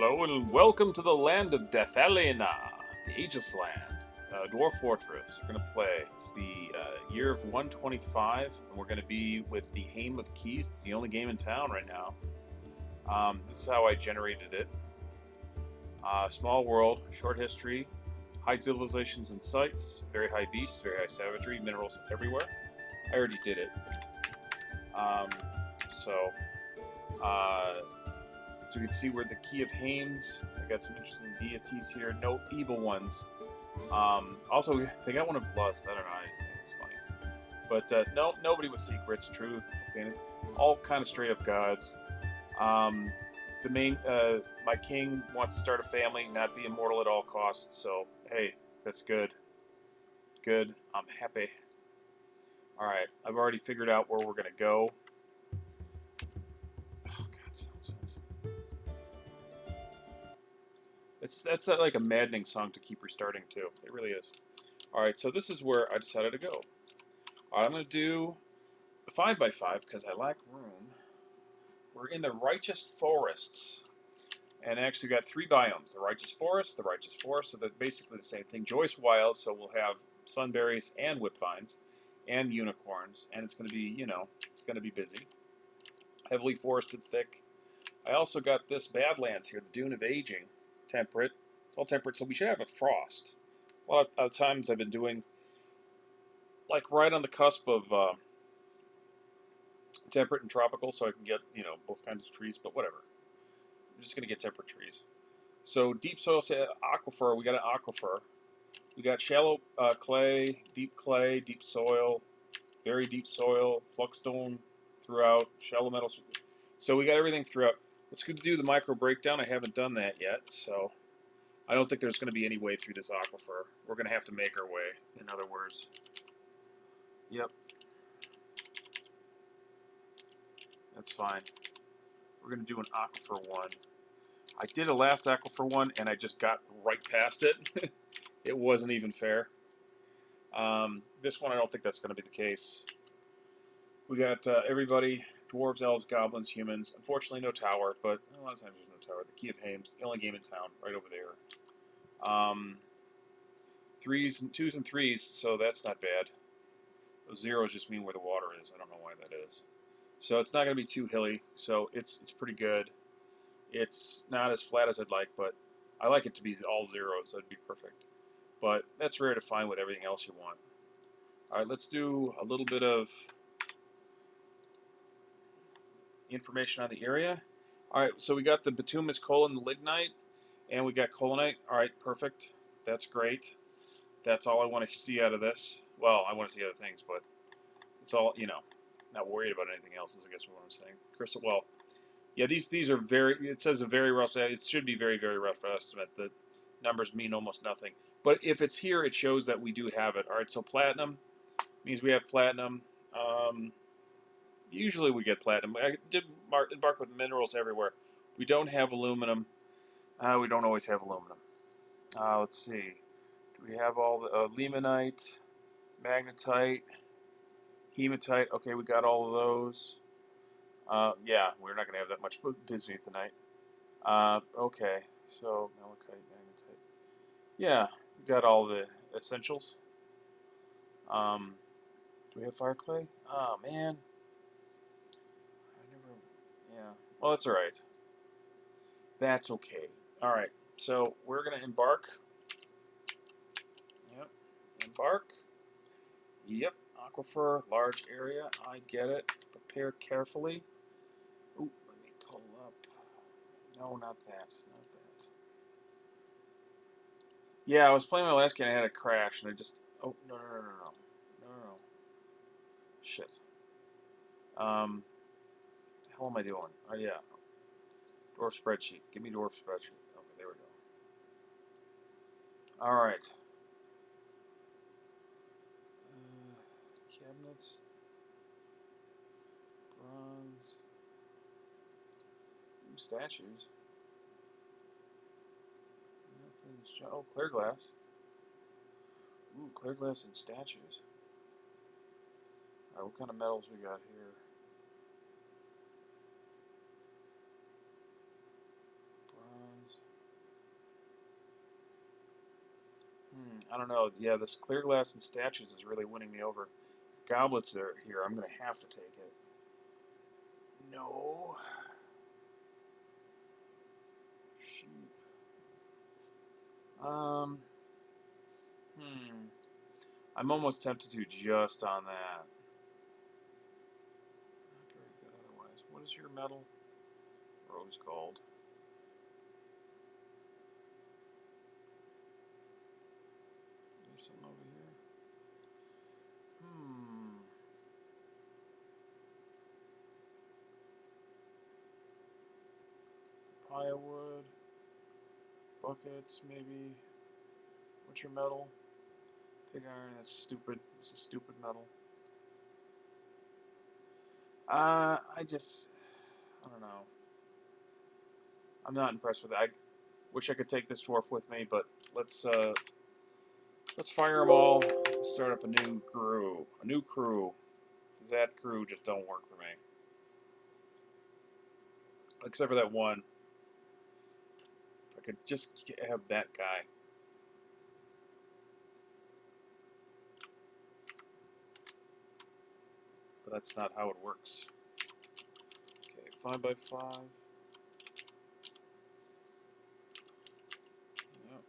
Hello and welcome to the land of Dethalina, the Aegis land, Dwarf Fortress. We're going to play. It's the year of 125, and we're going to be with the Hame of Keys. It's the only game in town right now. This is how I generated it. Small world, short history, high civilizations and sites, very high beasts, very high savagery, minerals everywhere. I already did it. So you can see we're the Key of Hames. I got some interesting deities here. No evil ones. Also, they got one of Lust. I don't know. I just think it's funny. But no, nobody with secrets, truth, all kind of straight up gods. The main, my king wants to start a family, not be immortal at all costs. So hey, that's good. Good. I'm happy. All right, I've already figured out where we're gonna go. Oh God, sounds. That's like a maddening song to keep restarting too. It really is. All right, so this is where I decided to go. All right, I'm going to do a 5x5 because I lack room. We're in the Righteous Forests, and actually got three biomes: the Righteous Forest, so they're basically the same thing. Joyce Wild, so we'll have sunberries and whipvines, and unicorns, and it's going to be, it's going to be busy. Heavily forested, thick. I also got this Badlands here, the Dune of Aging. Temperate. It's all temperate, so we should have a frost. A lot of times I've been doing like right on the cusp of temperate and tropical, so I can get both kinds of trees. But whatever, I'm just gonna get temperate trees. So deep soil, aquifer. We got an aquifer. We got shallow clay, deep soil, very deep soil, flux-stone throughout, shallow metal. So we got everything throughout. Let's go do the micro breakdown. I haven't done that yet, so I don't think there's going to be any way through this aquifer. We're going to have to make our way, in other words. Yep. That's fine. We're going to do an aquifer one. I did a last aquifer one, and I just got right past it. It wasn't even fair. This one, I don't think that's going to be the case. We got everybody. Dwarves, elves, goblins, humans. Unfortunately, no tower, but a lot of times there's no tower. The Key of Hames, the only game in town, right over there. 3s and 2s and 3s, so that's not bad. Those zeros just mean where the water is. I don't know why that is. So it's not going to be too hilly, so it's pretty good. It's not as flat as I'd like, but I like it to be all zeros. That'd be perfect. But that's rare to find with everything else you want. All right, let's do a little bit of information on the area. All right, so we got the bituminous coal and the lignite, and we got colonite. All right, perfect. That's great. That's all I want to see out of this. Well, I want to see other things, but it's all, not worried about anything else is, I guess, what I'm saying. Crystal, well, yeah, these are very, it says a very rough, it should be very, very rough estimate. The numbers mean almost nothing. But if it's here, it shows that we do have it. All right, so platinum means we have platinum. Usually we get platinum. I did embark with minerals everywhere. We don't have aluminum. We don't always have aluminum. Let's see. Do we have all the limonite, magnetite, hematite? Okay, we got all of those. Yeah, we're not going to have that much bismuth tonight. Okay, so malachite, magnetite. Yeah, we got all the essentials. Do we have fire clay? Oh, man. Yeah, well, that's all right. That's okay. All right, so we're going to embark. Yep, embark. Yep, aquifer, large area. I get it. Prepare carefully. Ooh, let me pull up. No, not that. Not that. Yeah, I was playing my last game. I had a crash, and I just. Oh, no. Shit. The hell am I doing? Oh, yeah. Dwarf spreadsheet. Give me dwarf spreadsheet. Okay, there we go. All right. Cabinets. Bronze. Ooh, statues. Nothing's. Oh, clear glass. Ooh, clear glass and statues. All right, what kind of metals we got here? Bronze. I don't know. Yeah, this clear glass and statues is really winning me over. If goblets are here, I'm going to have to take it. No. Sheep. I'm almost tempted to just on that. Not very good otherwise. What is your metal? Rose gold. There's some over here. Papaya wood. Buckets, maybe. What's your metal? Pig iron, that's stupid. It's a stupid metal. I don't know. I'm not impressed with it. I wish I could take this dwarf with me, but let's fire them all. Start up a new crew. That crew just don't work for me. Except for that one. If I could just have that guy. But that's not how it works. Okay, 5x5. Yep.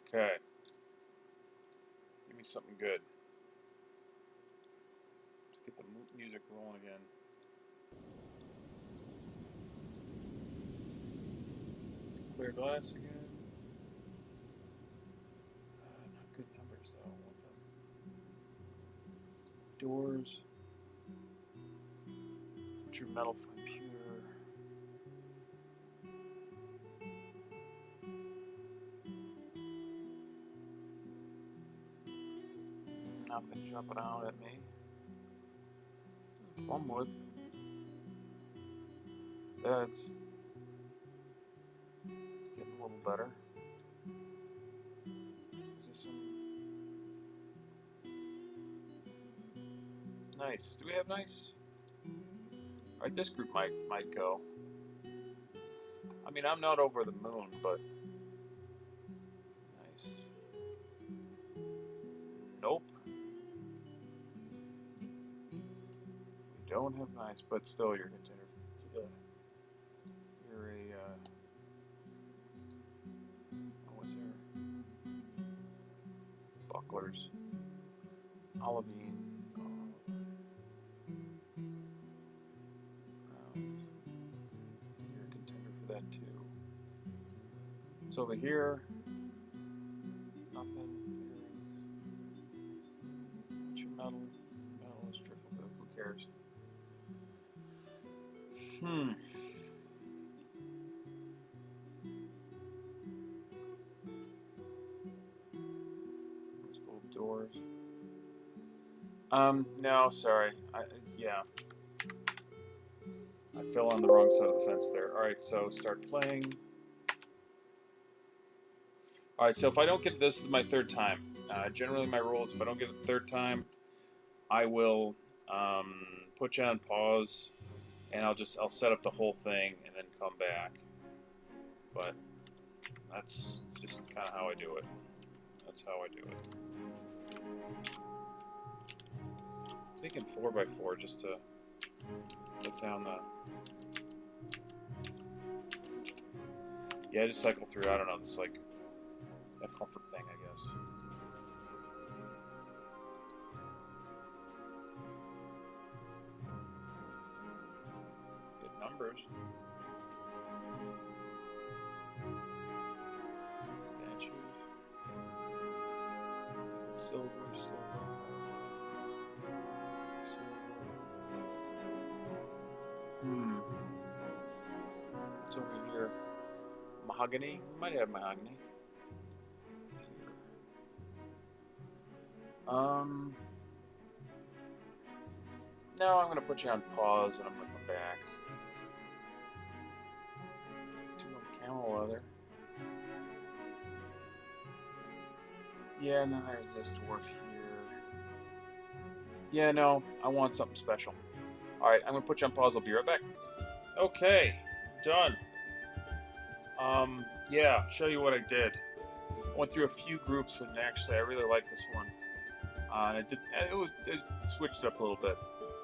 Okay. Give me something good. Let's get the music rolling again. Clear glass again. Not good numbers though. What the doors. What's your metal from pure? Nothing jumping out at me. Plumwood. That's getting a little better. Is this some nice? Do we have nice? Alright, this group might go. I mean, I'm not over the moon, but nice. Nope. We don't have nice, but still, you're a contender. You're a what's here? Bucklers. Olivine. You're a contender for that too. It's over here. Nothing. What's your metal? Metal is triple good. Who cares? Those gold doors. No, sorry. Yeah. I fell on the wrong side of the fence there. Alright, so start playing. Alright, so if I don't get this is my third time. Generally my rule is if I don't get it the third time, I will put you on pause and I'll set up the whole thing and then come back. But that's just kind of how I do it. That's how I do it. I'm thinking 4x4 just to get down the... Yeah, just cycle through. I don't know. It's like a comfort thing, I guess. Good numbers. Statues. Silver. What's over here? Mahogany? We might have mahogany. No, I'm going to put you on pause and I'm going to come back. Camel leather. Yeah, and then there's this dwarf here. Yeah, no, I want something special. Alright, I'm going to put you on pause. I'll be right back. Okay, done. yeah, show you what I did. I went through a few groups, and actually, I really like this one. And it switched it up a little bit.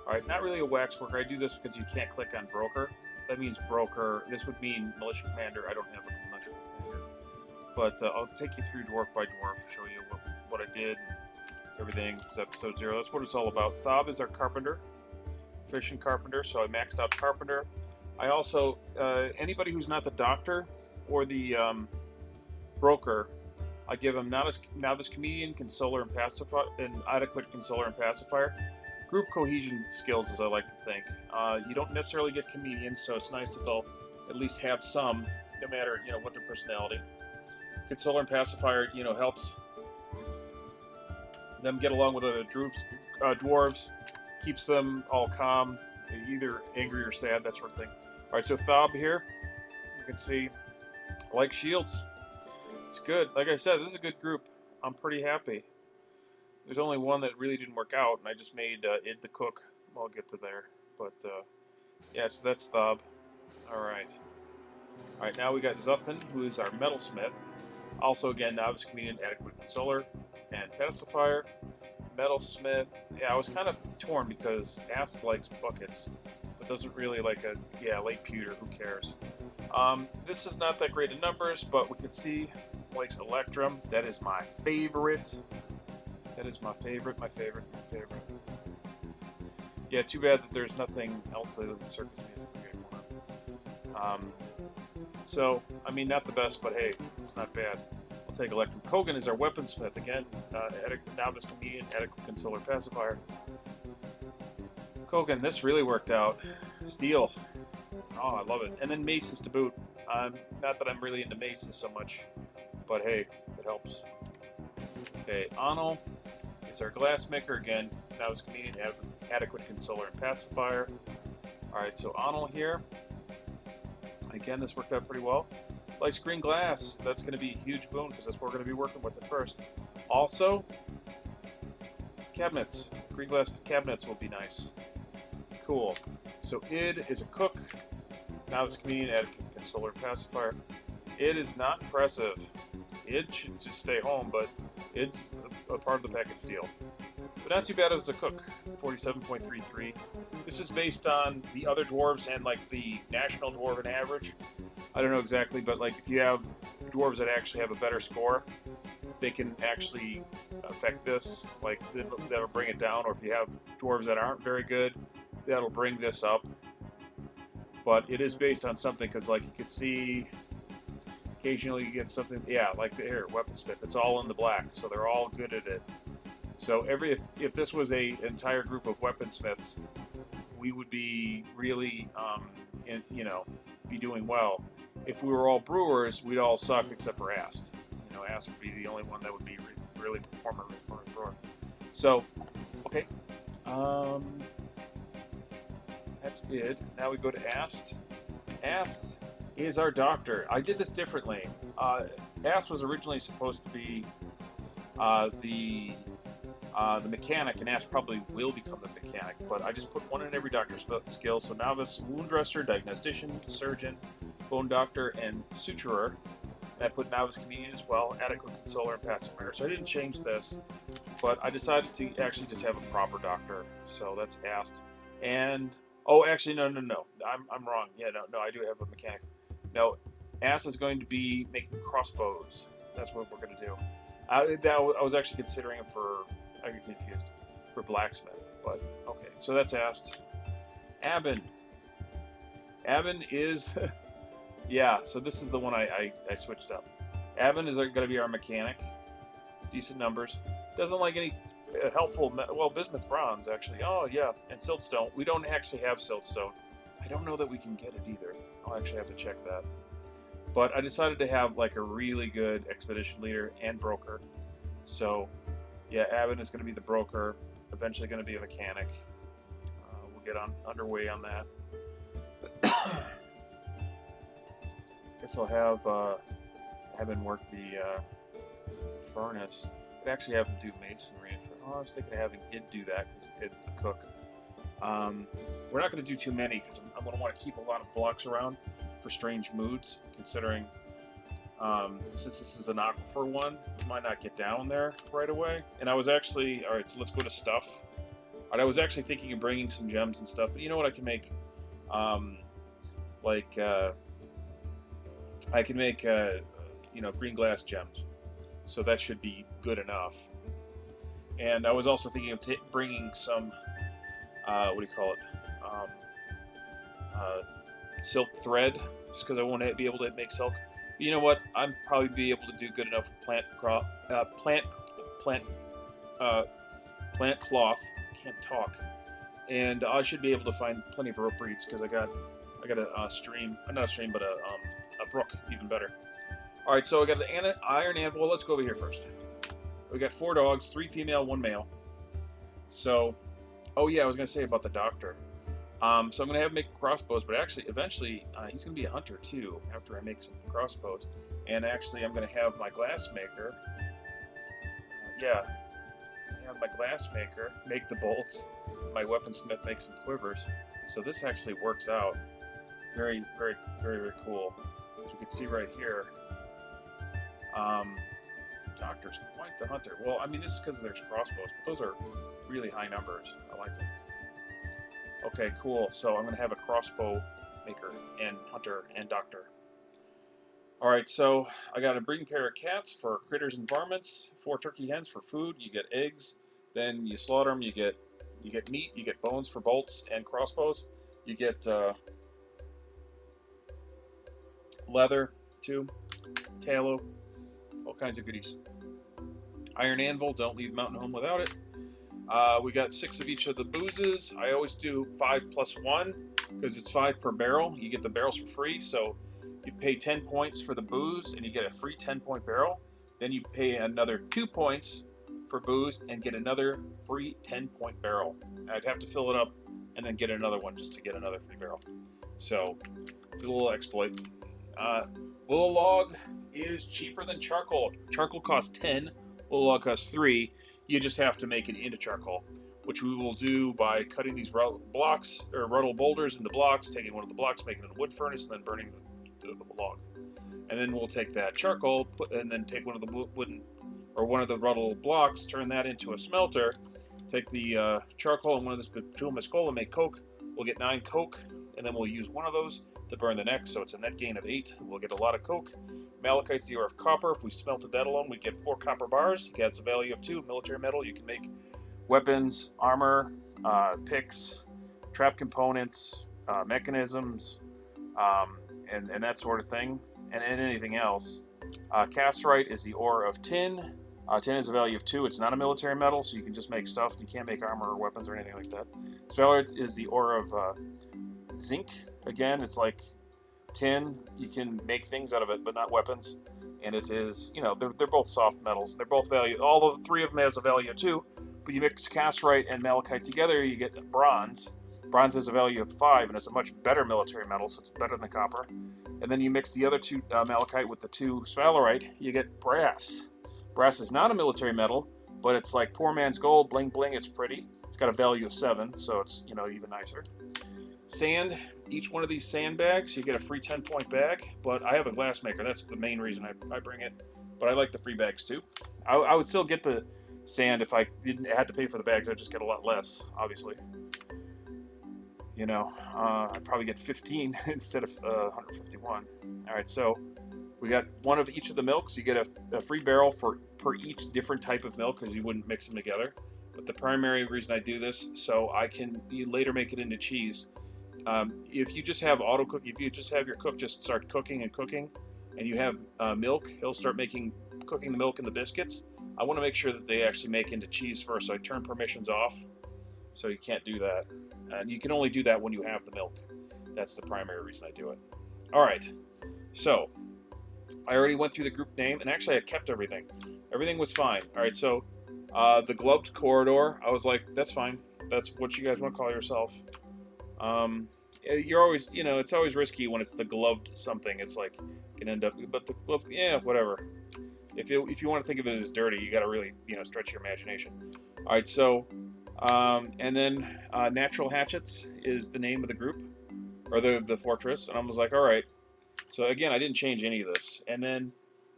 All right, not really a wax worker. I do this because you can't click on broker. That means broker. This would mean militia commander. I don't have a militia commander, but I'll take you through dwarf by dwarf, show you what I did, and everything. It's episode 0. That's what it's all about. Thob is our carpenter, efficient carpenter. So I maxed out carpenter. I also anybody who's not the doctor or the broker, I give them novice comedian, consoler, and pacifier, and adequate consoler and pacifier. Group cohesion skills, as I like to think. You don't necessarily get comedians, so it's nice that they'll at least have some, no matter what their personality. Consoler and pacifier, helps them get along with other dwarves, keeps them all calm, either angry or sad, that sort of thing. All right, so Thob here, you can see, I like shields. It's good. Like I said, this is a good group. I'm pretty happy. There's only one that really didn't work out, and I just made Id the cook. I'll get to there. But, yeah, so that's Thob. Alright. Alright, now we got Zuthan, who is our metalsmith. Also, again, novice comedian, adequate consoler, and pacifier. Metalsmith. Yeah, I was kind of torn because Ath likes buckets, but doesn't really like late pewter. Who cares? This is not that great in numbers, but we can see likes Electrum. That is my favorite. That is my favorite. Yeah, too bad that there's nothing else other than circus music. So, I mean, not the best, but hey, it's not bad. I'll take Electrum. Kogan is our weaponsmith. Again, novice comedian, adequate consoler, pacifier. Kogan, this really worked out. Steel. Oh, I love it. And then maces to boot. Not that I'm really into maces so much, but hey, it helps. Okay, Anil is our glassmaker. Again, novice comedian, adequate consoler, and pacifier. Alright, so Anil here. Again, this worked out pretty well. Likes green glass. That's going to be a huge boon because that's what we're going to be working with at first. Also, cabinets. Green glass cabinets will be nice. Cool. So Id is a cook. Novice comedian, adequate consoler, pacifier. Id is not impressive. Id should just stay home, but it's a part of the package deal. But not too bad as a cook. 47.33. This is based on the other dwarves and like the national dwarven average. I don't know exactly, but like if you have dwarves that actually have a better score, they can actually affect this. Like that'll bring it down. Or if you have dwarves that aren't very good, that'll bring this up. But it is based on something because like you could see occasionally you get something, yeah, like here, weaponsmith. It's all in the black, so they're all good at it. So if this was a entire group of weaponsmiths, we would be really, be doing well. If we were all brewers, we'd all suck except for Ast. Ast would be the only one that would be really performer brewer. So, okay, that's it. Now we go to Ast. Ast is our doctor. I did this differently. Ast was originally supposed to be the mechanic, and Ash probably will become the mechanic, but I just put one in every doctor's skill. So novice wound dresser, diagnostician, surgeon, bone doctor, and suturer. And I put novice comedian as well, adequate consoler, and pacifier. So I didn't change this, but I decided to actually just have a proper doctor. So that's asked. And oh, actually, no. I'm wrong. Yeah, no, I do have a mechanic. No, Ass is going to be making crossbows. That's what we're going to do. I was actually considering it for. I get confused for blacksmith, but okay. So that's asked. Abin is, yeah. So this is the one I switched up. Abin is going to be our mechanic. Decent numbers. Doesn't like any helpful. Bismuth bronze actually. Oh yeah, and siltstone. We don't actually have siltstone. I don't know that we can get it either. I'll actually have to check that. But I decided to have like a really good expedition leader and broker. So. Yeah, Abin is going to be the broker, eventually going to be a mechanic. We'll get underway on that. Guess I'll have Abin work the furnace. I'd actually have him do masonry. I was thinking of having Id do that because Id's the cook. We're not going to do too many because I'm going to want to keep a lot of blocks around for strange moods, considering Since this is an aquifer one, we might not get down there right away. And I was actually, all right, so let's go to stuff. All right, I was actually thinking of bringing some gems and stuff, but you know what? I can make, like, I can make, you know, green glass gems. So that should be good enough. And I was also thinking of bringing some, what do you call it? Silk thread, just because I won't be able to make silk. But you know what? I'm probably be able to do good enough with plant cloth. Can't talk, and I should be able to find plenty of rope reeds because I got a stream, not a stream, but a brook, even better. All right, so I got the iron anvil. Well, let's go over here first. We got 4 dogs, 3 female, 1 male. So, oh yeah, I was gonna say about the doctor. So I'm gonna have him make crossbows, but actually, eventually, he's gonna be a hunter too. After I make some crossbows, and actually, I'm gonna have my glass maker. Have my glass maker make the bolts. My weaponsmith make some quivers. So this actually works out very, very, very, very cool. As you can see right here, Doctor's quite the hunter. Well, I mean, this is because there's crossbows, but those are really high numbers. I like them. Okay, cool. So I'm going to have a crossbow maker and hunter and doctor. All right, so I got a breeding pair of cats for critters and varmints, 4 turkey hens for food. You get eggs, then you slaughter them. You get meat. You get bones for bolts and crossbows. You get leather too, tallow, all kinds of goodies. Iron anvil. Don't leave Mountain Home without it. We got 6 of each of the boozes. I always do 5 plus 1 because it's 5 per barrel. You get the barrels for free, so you pay 10 points for the booze and you get a free 10-point barrel. Then you pay another 2 points for booze and get another free 10-point barrel. I'd have to fill it up and then get another one just to get another free barrel. So it's a little exploit. Willow log is cheaper than charcoal. Charcoal costs 10. Willow log costs 3. You just have to make it into charcoal, which we will do by cutting these blocks or ruddle boulders into blocks, taking one of the blocks, making it a wood furnace, and then burning the log. And then we'll take that charcoal, and then take one of the wooden or one of the ruddle blocks, turn that into a smelter, take the charcoal and one of this bituminous coal and make coke. We'll get 9 coke, and then we'll use one of those to burn the next, so it's a net gain of 8. We'll get a lot of coke. Malachite's the ore of copper. If we smelted that alone, we get 4 copper bars. It has a value of 2. Military metal, you can make weapons, armor, picks, trap components, mechanisms, and that sort of thing, and anything else. Casterite is the ore of tin. Tin is a value of 2. It's not a military metal, so you can just make stuff. You can't make armor or weapons or anything like that. Sphalerite is the ore of zinc. Again, it's like tin. You can make things out of it, but not weapons. And it is, you know, they're both soft metals. They're both value. All of the 3 of them has a value of 2. But you mix casterite and malachite together, you get bronze. Bronze has a value of 5, and it's a much better military metal, so it's better than copper. And then you mix the other 2 malachite with the 2 sphalerite, you get brass. Brass is not a military metal, but it's like poor man's gold, bling bling. It's pretty. It's got a value of 7, so it's, you know, even nicer. Sand. Each one of these sand bags, you get a free 10-point bag. But I have a glass maker. That's the main reason I bring it. But I like the free bags too. I would still get the sand if I had to pay for the bags. I'd just get a lot less, obviously. You know, I'd probably get 15 instead of 151. All right, so we got 1 of each of the milks. You get a free barrel per each different type of milk because you wouldn't mix them together. But the primary reason I do this, so I can later make it into cheese. If you just have auto cook, if you just have your cook just start cooking and cooking, and you have milk, he'll start cooking the milk and the biscuits. I want to make sure that they actually make into cheese first, so I turn permissions off, so you can't do that. And you can only do that when you have the milk. That's the primary reason I do it. All right, so I already went through the group name, and actually I kept everything. Everything was fine. All right, so the gloved corridor, I was like, that's fine. That's what you guys want to call yourself. You're always, you know, it's always risky when it's the gloved something. It's like, can end up, but the gloved, yeah, whatever. If you want to think of it as dirty, you got to really, you know, stretch your imagination. All right, so, and then Naturalhatchets is the name of the group, or the fortress, and I was like, all right. So again, I didn't change any of this. And then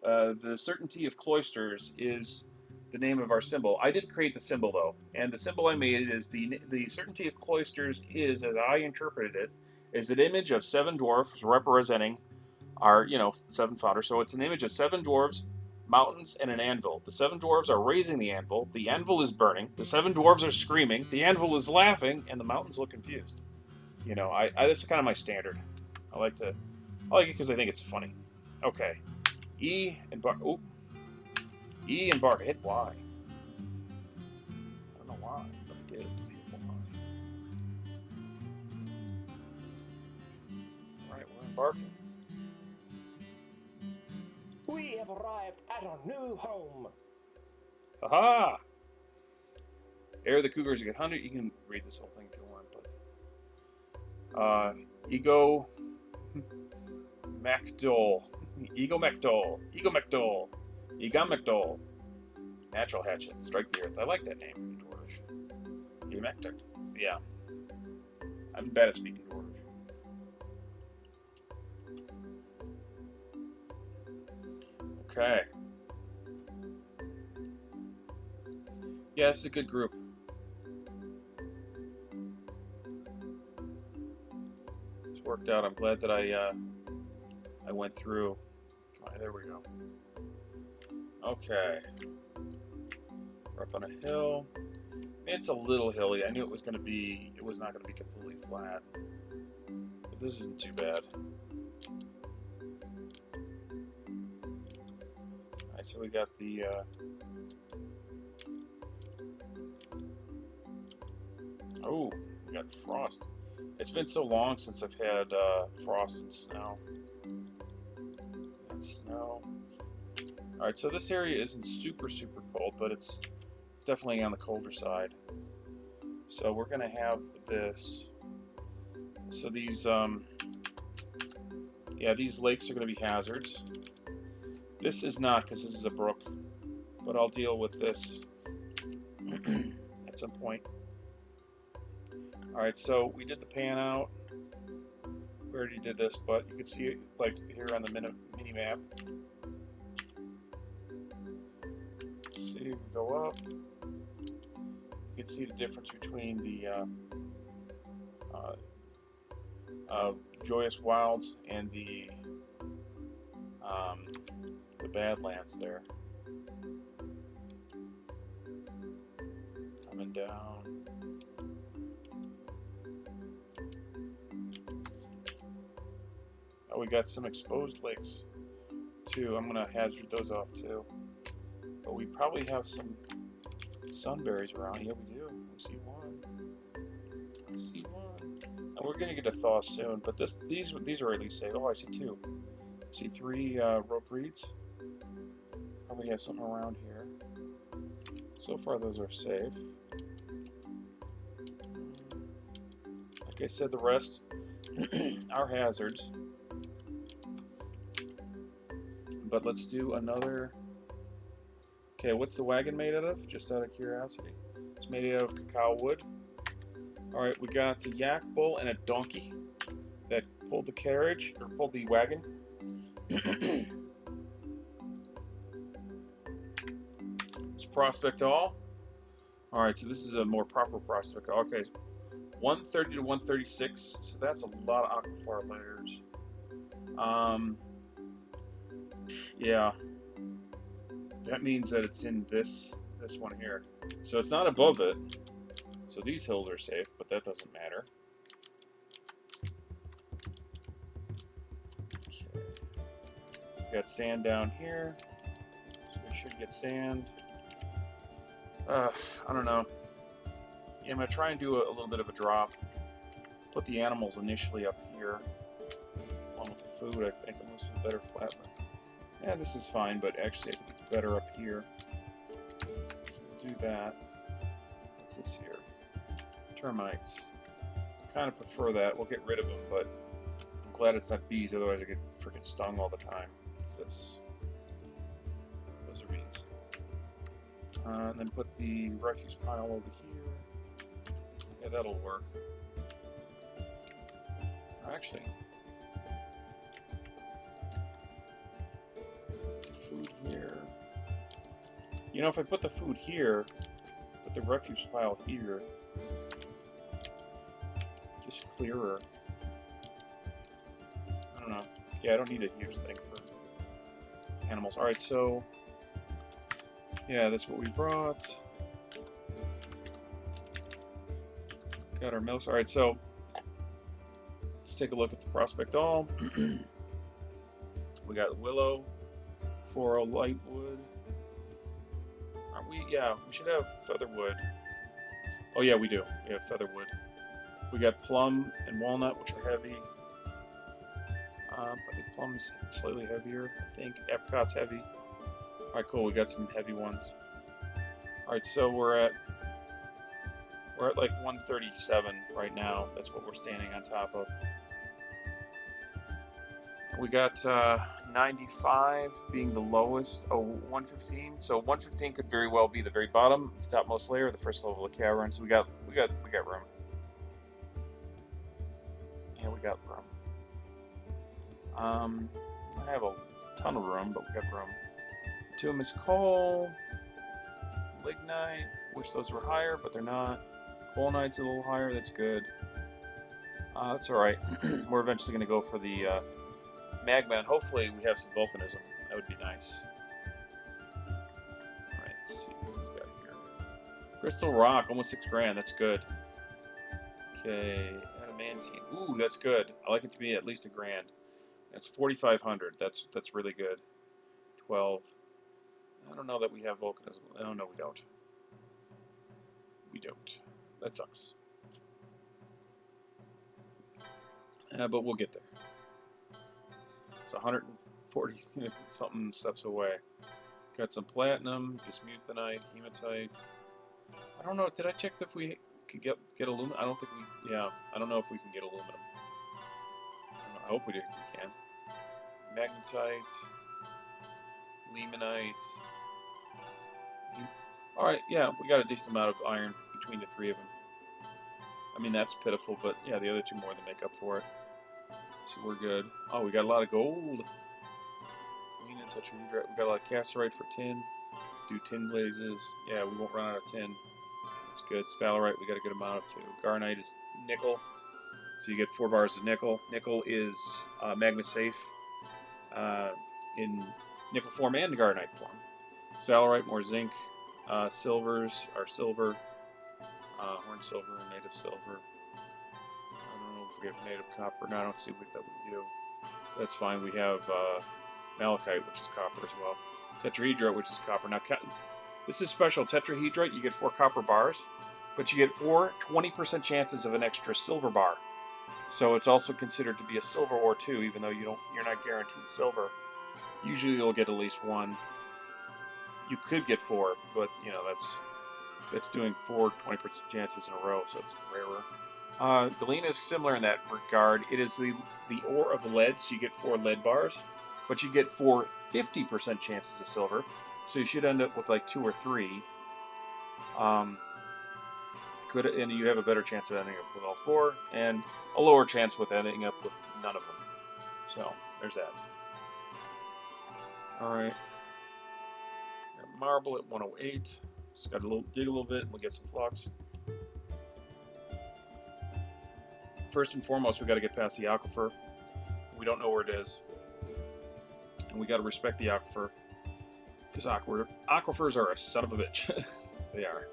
The certainty of cloisters is the name of our symbol. I did create the symbol though, and the symbol I made is the certainty of cloisters is, as I interpreted it, is an image of 7 dwarfs representing our 7 founders. So it's an image of 7 dwarves, mountains, and an anvil. The 7 dwarves are raising the anvil. The anvil is burning. The 7 dwarves are screaming. The anvil is laughing, and the mountains look confused. That's kind of my standard. I like it because I think it's funny. Okay, E and bar. Oh, E and bar. Hit Y. I don't know why, but I did. Hit Y. All right, we're embarking. We have arrived at our new home. Aha! Air the cougars get hunted. You can read this whole thing if you want, but Ego MacDole. Ego MacDole. Ego MacDole. Egon MacDole. Naturalhatchets. Strike the earth. I like that name in Dwarvish. Ego MacDole. Yeah. I'm bad at speaking Dwarvish. Okay. Yeah, this is a good group. It's worked out. I'm glad that I went through. Come on, there we go. Okay. We're up on a hill. It's a little hilly. I knew it was not going to be completely flat. But this isn't too bad. Alright, so we got the oh, we got frost. It's been so long since I've had frost and snow. Alright, so this area isn't super cold, but it's definitely on the colder side. So we're gonna have this. So these these lakes are gonna be hazards. This is not, because this is a brook, but I'll deal with this at some point. Alright, so we did the pan out. We already did this, but you can see it like here on the mini map. See, we go up. You can see the difference between the Joyous Wilds and the Badlands there. Coming down. Oh, we got some exposed lakes too. I'm gonna hazard those off too. But we probably have some sunberries around. Yeah, we do. We see one. Let's see one. And we're gonna get a thaw soon. But these are at least safe. Oh, I see 2. I see 3 rope reeds. Probably have something around here. So far, those are safe. Like I said, the rest are hazards. But let's do another. Okay, what's the wagon made out of? Just out of curiosity. It's made out of cacao wood. Alright, we got a yak bull and a donkey that pulled the carriage, or pulled the wagon. It's Prospect All. Alright, so this is a more proper Prospect All. Okay, 130 to 136, so that's a lot of aquifer layers. Yeah. That means that it's in this one here. So it's not above it. So these hills are safe, but that doesn't matter. Okay. We got sand down here. So we should get sand. I don't know. Yeah, I'm going to try and do a little bit of a drop. Put the animals initially up here. Along with the food, I think. Unless it's better flatland. Yeah, this is fine, but actually I think it's better up here. So we'll do that. What's this here? Termites. Kind of prefer that. We'll get rid of them, but I'm glad it's not bees, otherwise I get freaking stung all the time. What's this? Those are bees. And then put the refuse pile over here. Yeah, that'll work. Actually, food You know, if I put the food here, put the refuse pile here, just clearer. I don't know. Yeah, I don't need a huge thing for animals. Alright, so yeah, that's what we brought. Got our milks. Alright, so let's take a look at the Prospect All. We got willow, 4 lightwood. Aren't we? Yeah, we should have featherwood. Oh yeah, we do. We have featherwood. We got plum and walnut, which are heavy. I think plum's slightly heavier. I think apricot's heavy. All right, cool. We got some heavy ones. All right, so we're at like 137 right now. That's what we're standing on top of. We got 95 being the lowest. Oh, 115. So 115 could very well be the very bottom, the topmost layer, the first level of the cavern. So we got room. Yeah, we got room. I have a ton of room, but we got room. Bituminous coal, lignite. Wish those were higher, but they're not. Coalnite's a little higher. That's good. That's all right. We're eventually going to go for the magma, and hopefully we have some volcanism. That would be nice. All right, let's see what we got here. Crystal rock, almost 6 grand. That's good. Okay, adamantine. Ooh, that's good. I like it to be at least $1 grand. That's 4,500. That's really good. 12. I don't know that we have volcanism. Oh no, we don't. We don't. That sucks. But we'll get there. It's 140 something steps away. Got some platinum, bismuthinite, hematite. I don't know. Did I check if we could get aluminum? I don't think we. Yeah, I don't know if we can get aluminum. I hope we can. Magnetite, limonite. All right, yeah, we got a decent amount of iron between the 3 of them. I mean, that's pitiful, but yeah, the other 2 more than make up for it. So we're good. Oh, we got a lot of gold. Clean and tetrahedrite. We got a lot of cassiterite for tin. Do tin glazes. Yeah, we won't run out of tin. That's good. Sphalerite, we got a good amount of too. Garnite is nickel. So you get 4 bars of nickel. Nickel is magma safe in nickel form and garnite form. Sphalerite, more zinc. Silvers are silver. Horn silver, native silver. I don't know if we have native copper. No, I don't see that we do. That's fine. We have malachite, which is copper as well. Tetrahedrite, which is copper. Now, this is special. Tetrahedrite, you get 4 copper bars, but you get 4 20% chances of an extra silver bar. So it's also considered to be a silver ore too, even though you're not guaranteed silver. Usually you'll get at least 1. You could get 4, but you know that's doing 4 20% chances in a row, so it's rarer. Galena is similar in that regard. It is the ore of lead, so you get 4 lead bars, but you get 4 50% chances of silver, so you should end up with like 2 or 3. And you have a better chance of ending up with all 4, and a lower chance with ending up with none of them. So there's that. All right. Marble at 108. Just got to dig a little bit and we'll get some flux. First and foremost, we got to get past the aquifer. We don't know where it is. And we got to respect the aquifer. Because aquifers are a son of a bitch. They are.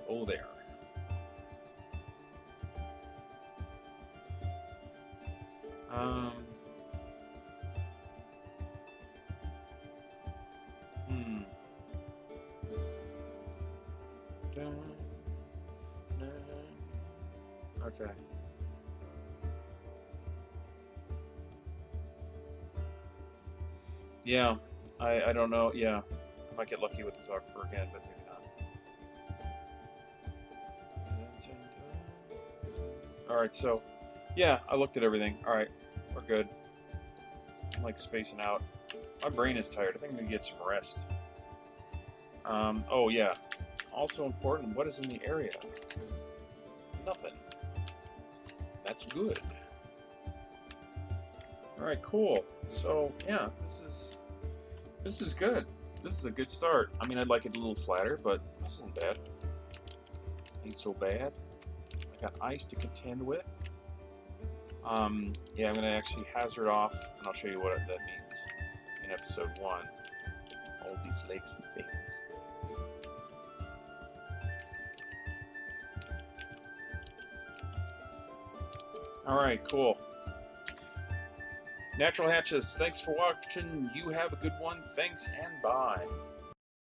Oh, they are. Okay. Yeah, I don't know. Yeah, I might get lucky with this aquifer again, but maybe not. Alright, so, yeah, I looked at everything. Alright, we're good. I'm like spacing out. My brain is tired. I think I'm going to get some rest. Oh, yeah. Also important, what is in the area? Nothing. That's good. Alright, cool. So, yeah, this is good. This is a good start. I mean, I'd like it a little flatter, but this isn't bad. Ain't so bad. I got ice to contend with. Yeah, I'm going to actually hazard off, and I'll show you what that means in episode 1. All these lakes and things. Alright, cool. Natural Hatches, thanks for watching. You have a good one. Thanks and bye.